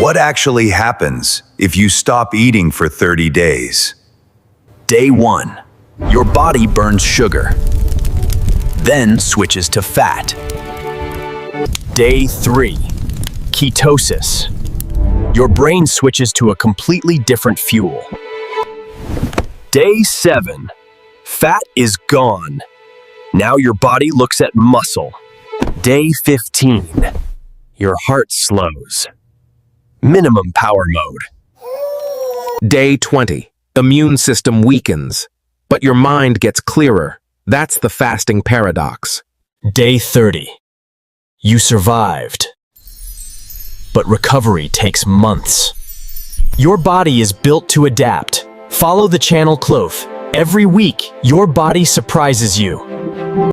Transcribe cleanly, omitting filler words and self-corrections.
What actually happens if you stop eating for 30 days? Day 1. Your body burns sugar, then switches to fat. Day 3. Ketosis. Your brain switches to a completely different fuel. Day 7. Fat is gone. Now your body looks at muscle. Day 15. Your heart slows. Minimum power mode. Day 20. Immune system weakens, but your mind gets clearer. That's the fasting paradox. Day 30. You survived. But recovery takes months. Your body is built to adapt. Follow the channel close. Every week, your body surprises you.